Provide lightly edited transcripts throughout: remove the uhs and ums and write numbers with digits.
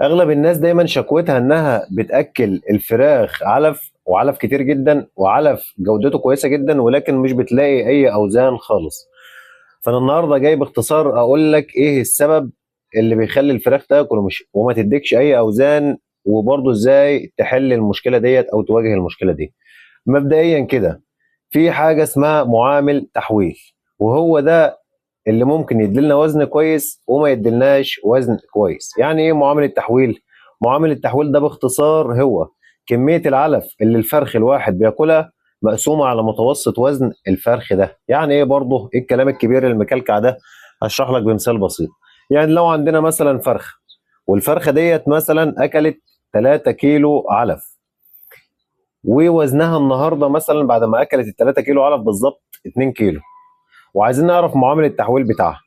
اغلب الناس دايما شكوتها انها بتاكل الفراخ علف وعلف كتير جدا وعلف جودته كويسه جدا، ولكن مش بتلاقي اي اوزان خالص. فانا النهارده جاي باختصار اقول لك ايه السبب اللي بيخلي الفراخ تاكل وما تديكش اي اوزان، وبرضه ازاي تحل المشكله ديت او تواجه المشكله دي. مبدئيا كده، في حاجه اسمها معامل تحويل، وهو ده اللي ممكن يديلنا وزن كويس وما يديلناش وزن كويس. يعني ايه معامل التحويل؟ معامل التحويل ده باختصار هو كمية العلف اللي الفرخ الواحد بياكلها مقسومة على متوسط وزن الفرخ ده. يعني ايه برضه ايه الكلام الكبير المكلكع ده؟ هشرح لك بمثال بسيط. يعني لو عندنا مثلا فرخ، والفرخة ديت مثلا اكلت 3 كيلو علف، ووزنها النهارده مثلا بعد ما اكلت ال 3 كيلو علف بالظبط 2 كيلو، وعايزين نعرف معامل التحويل بتاعها،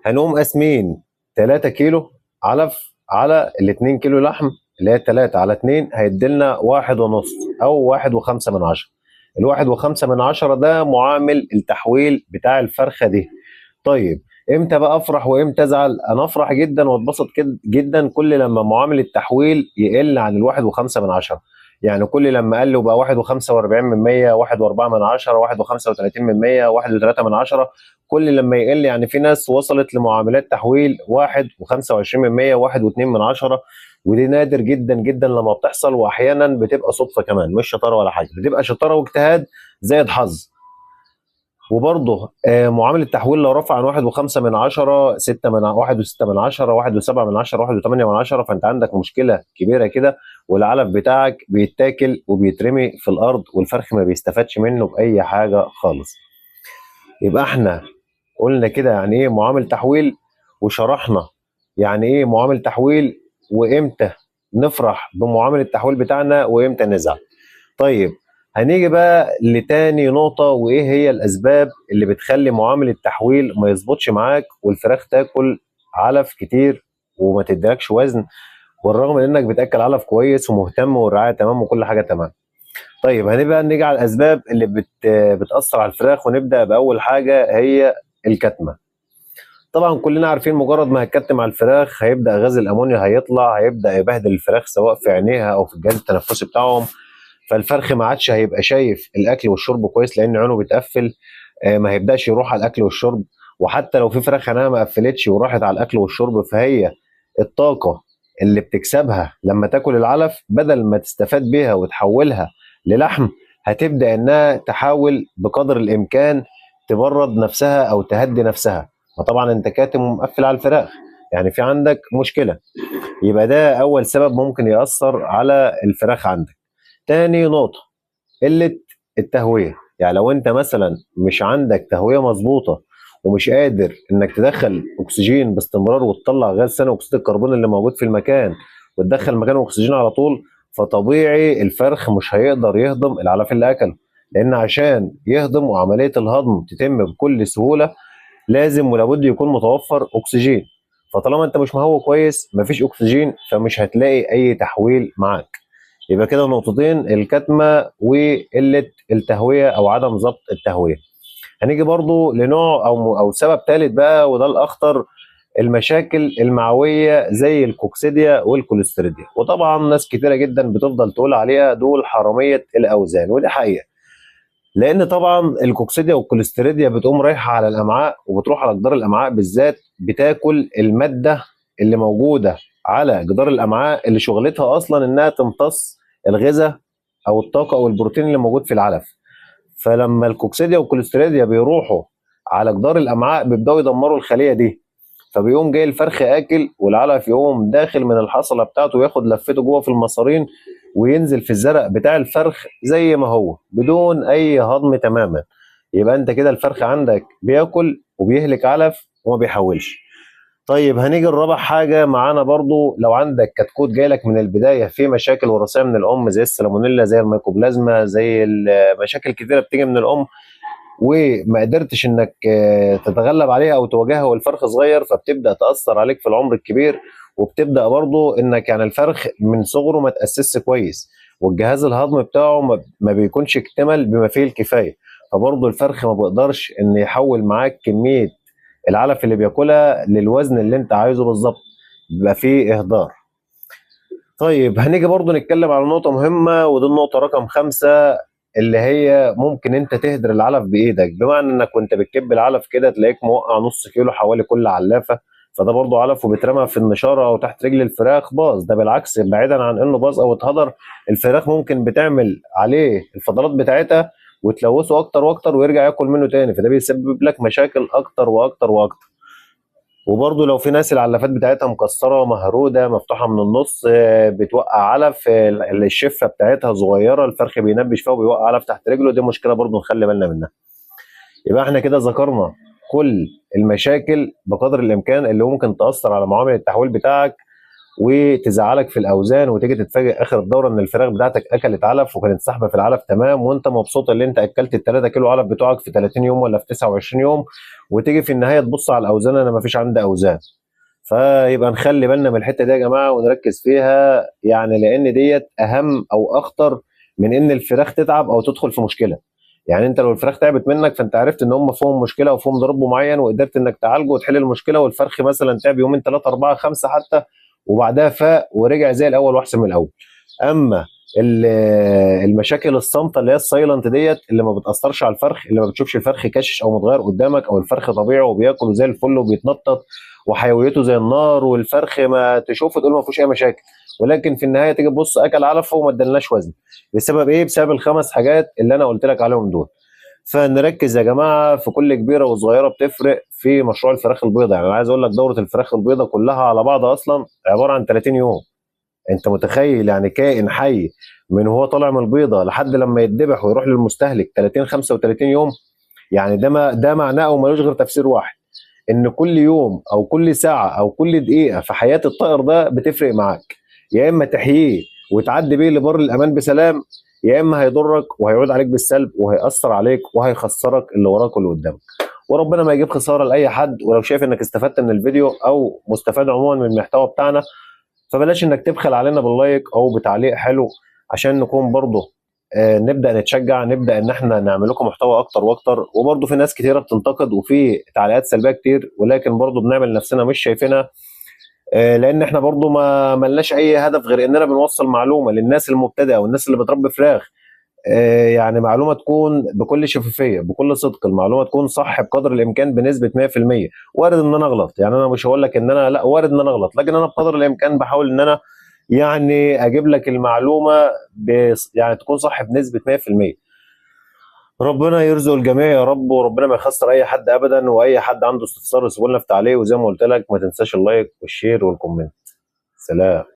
هنقوم قاسمين 3 كيلو علف على ال 2 كيلو لحم، اللي هي 3 على 2 هيديلنا واحد ونص او واحد وخمسة من عشرة. الواحد وخمسة من عشرة ده معامل التحويل بتاع الفرخة دي. طيب، امتى بقى افرح وامتى ازعل؟ انا افرح جدا واتبسط جدا كل لما معامل التحويل يقل عن الواحد وخمسة من عشرة. يعني كل لما قل وبقى واحد وخمسة واربعين من مية، واحد واربعة من عشرة، واحد وخمسة وتلاتين من مية، واحد وتلاتة من عشرة. كل لما يقل، يعني في ناس وصلت لمعاملات تحويل واحد وخمسة وعشرين من مية، واحد واتنين من عشرة. ودي نادر جدا جدا لما بتحصل، واحيانا بتبقى صدفة كمان، مش شطارة ولا حاجة، بتبقى شطارة واجتهاد زائد حظ. وبرضه معامل التحويل لو رفع عن واحد وخمسة من عشرة، ستة من واحد وستة من عشرة، واحد وسبعة من عشرة، واحد وثمانية من عشرة، فأنت عندك مشكلة كبيرة كده، والعلف بتاعك بيتاكل وبيترمي في الأرض، والفرخ ما بيستفادش منه بأي حاجة خالص. يبقى احنا قلنا كده يعني ايه معامل تحويل، وشرحنا يعني ايه معامل تحويل، وامتى نفرح بمعامل التحويل بتاعنا وامتى نزعل. طيب، هنيجي بقى لتاني نقطة، وإيه هي الأسباب اللي بتخلي معامل التحويل ما يظبطش معاك والفراخ تاكل علف كتير وما تديلكش وزن، والرغم من إنك بتاكل علف كويس ومهتم والرعاية تمام وكل حاجة تمام. طيب، هنبقى نيجي على الأسباب اللي بتأثر على الفراخ، ونبدأ بأول حاجة هي الكتمة. طبعا كلنا عارفين مجرد ما هتكتم على الفراخ هيبدأ غاز الأمونيا هيطلع، هيبدأ يبهدل الفراخ سواء في عينيها أو في الجهاز التنفسي بتاعهم. فالفرخ ما عادش هيبقى شايف الاكل والشرب كويس لان عينه بتقفل، ما هيبداش يروح على الاكل والشرب. وحتى لو في فراخ عينها ما قفلتش وراحت على الاكل والشرب، فهي الطاقه اللي بتكسبها لما تاكل العلف بدل ما تستفاد بيها وتحولها للحم، هتبدا انها تحاول بقدر الامكان تبرد نفسها او تهدي نفسها. فطبعا انت كاتم ومقفل على الفراخ، يعني في عندك مشكله. يبقى ده اول سبب ممكن ياثر على الفراخ عندك. تاني نقطة، قلة التهوية. يعني لو انت مثلا مش عندك تهوية مظبوطة، ومش قادر انك تدخل اكسجين باستمرار وتطلع غاز ثاني اكسيد الكربون اللي موجود في المكان وتدخل مكانه اكسجين على طول، فطبيعي الفرخ مش هيقدر يهضم العلف اللي اكله. لان عشان يهضم وعملية الهضم تتم بكل سهولة، لازم ولابد يكون متوفر اكسجين. فطالما انت مش مهوي كويس مفيش اكسجين، فمش هتلاقي اي تحويل معاك. يبقى كده نقطتين، الكتمة وقلة التهوية أو عدم ضبط التهوية. هنيجي برضو لنوع أو سبب ثالث بقى، وده الأخطر، المشاكل المعوية زي الكوكسيديا والكوليستريديا. وطبعا ناس كتيرة جدا بتفضل تقول عليها دول حرامية الأوزان، ودي حقيقة. لأن طبعا الكوكسيديا والكوليستريديا بتقوم رايحة على الأمعاء، وبتروح على جدار الأمعاء بالذات، بتاكل المادة اللي موجودة على جدار الأمعاء اللي شغلتها أصلا إنها تمتص الغذاء او الطاقه او البروتين اللي موجود في العلف. فلما الكوكسيديا والكوليستريديا بيروحوا على جدار الامعاء بيبداوا يدمروا الخليه دي، فبيقوم جاي الفرخ اكل والعلف يقوم داخل من الحصله بتاعته ياخد لفته جوه في المصارين، وينزل في الزرق بتاع الفرخ زي ما هو بدون اي هضم تماما. يبقى انت كده الفرخ عندك بياكل وبيهلك علف وما بيحولش. طيب، هنيجي لرابع حاجة معانا برضو. لو عندك كتكوت جايلك من البداية في مشاكل وراثية من الأم زي السالمونيلا زي الميكوبلازما زي مشاكل كتيرة بتيجي من الأم، وما قدرتش انك تتغلب عليها او تواجهها والفرخ صغير، فبتبدأ تأثر عليك في العمر الكبير. وبتبدأ برضو انك يعني الفرخ من صغره ما تأسسش كويس، والجهاز الهضمي بتاعه ما بيكونش اكتمل بما فيه الكفاية. فبرضو الفرخ ما بيقدرش ان يحول معاك كمية العلف اللي بياكلها للوزن اللي انت عايزه بالظبط، بيبقى فيه اهدار. طيب هنيجي برضو نتكلم على نقطة مهمة، ودي النقطة رقم 5، اللي هي ممكن انت تهدر العلف بايدك. بمعنى انك وانت بتكب العلف كده تلاقيك موقع نص كيلو حوالي كل علافة، فده برضو علف وبيترمى في النشارة او تحت رجل الفراخ باظ. ده بالعكس، بعيدا عن انه باظ او اتهدر، الفراخ ممكن بتعمل عليه الفضلات بتاعتها وتلوثه اكتر واكتر ويرجع ياكل منه تاني، فده بيسبب لك مشاكل اكتر واكتر واكتر. وبرضه لو في ناس العلافات بتاعتها مكسره مهروده مفتوحه من النص، بتوقع علف، الشفه بتاعتها صغيره، الفرخ بينبش فيها وبيوقع علف تحت رجله، دي مشكله برضه نخلي بالنا منها. يبقى احنا كده ذكرنا كل المشاكل بقدر الامكان اللي ممكن تاثر على معامل التحويل بتاعك وتزعلك في الاوزان، وتيجي تتفاجئ اخر الدوره ان الفراخ بتاعتك اكلت علف وكانت سحبه في العلف تمام، وانت مبسوط ان انت اكلت ال 3 كيلو علف بتوعك في 30 يوم ولا في 29 يوم، وتيجي في النهايه تبص على الاوزان انا ما فيش عندي اوزان. فيبقى نخلي بالنا من الحته دي يا جماعه ونركز فيها، يعني لان ديت اهم او اخطر من ان الفراخ تتعب او تدخل في مشكله. يعني انت لو الفراخ تعبت منك فانت عرفت ان هم فيهم مشكله وفيهم ضرب معين وقدرت انك تعالجه وتحل المشكله، والفرخ مثلا تعب يومين 3 4 5 حتى وبعدها فاق ورجع زي الاول واحسن من الاول. اما ال- المشاكل الصامته اللي هي السايلنت ديت اللي ما بتاثرش على الفرخ، اللي ما بتشوفش الفرخ كشش او متغير قدامك، او الفرخ طبيعي وبياكل زي الفل وبيتنطط وحيويته زي النار، والفرخ ما تشوفه تقول ما فيهوش اي مشاكل، ولكن في النهايه تيجي تبص اكل علفه وما ادالناش وزن. بسبب ايه؟ بسبب الخمس حاجات اللي انا قلت لك عليهم دول. فنركز يا جماعه في كل كبيره وصغيره بتفرق في مشروع الفراخ البيضاء. يعني انا عايز اقول لك دوره الفراخ البيضاء كلها على بعضها اصلا عباره عن 30 يوم. انت متخيل يعني كائن حي من هو طالع من البيضه لحد لما يتذبح ويروح للمستهلك 30 35 يوم؟ يعني ده معناه وملوش غير تفسير واحد، ان كل يوم او كل ساعه او كل دقيقه في حياه الطائر ده بتفرق معاك. يا اما تحييه وتعدي بيه لبر الامان بسلام، يا اما هيضرك وهيعود عليك بالسلب وهيأثر عليك وهيخسرك اللي وراك واللي قدامك. وربنا ما يجيب خساره لاي حد. ولو شايف انك استفدت من الفيديو او مستفاد عموما من المحتوى بتاعنا، فبلاش انك تبخل علينا باللايك او بتعليق حلو، عشان نكون برضه نبدا نتشجع، نبدا ان احنا نعمل لكم محتوى اكتر واكتر. وبرضه في ناس كتيره بتنتقد وفي تعليقات سلبيه كتير، ولكن برضه بنعمل نفسنا مش شايفينها، لان احنا برضه ما ملناش اي هدف غير اننا بنوصل معلومه للناس المبتدئه والناس اللي بتربي فراخ. يعني معلومه تكون بكل شفافيه بكل صدق، المعلومه تكون صح بقدر الامكان بنسبه 100%. وارد ان انا اغلط، يعني انا مش هقول لك ان انا لا، وارد ان انا اغلط، لكن انا بقدر الامكان بحاول ان انا يعني اجيب لك المعلومه يعني تكون صح بنسبه 100%. ربنا يرزق الجميع يا رب، وربنا ما يخسر اي حد ابدا، واي حد عنده استفسار يسيبوا لنا في تعليق، وزي ما قلت لك ما تنساش اللايك والشير والكومنت. سلام.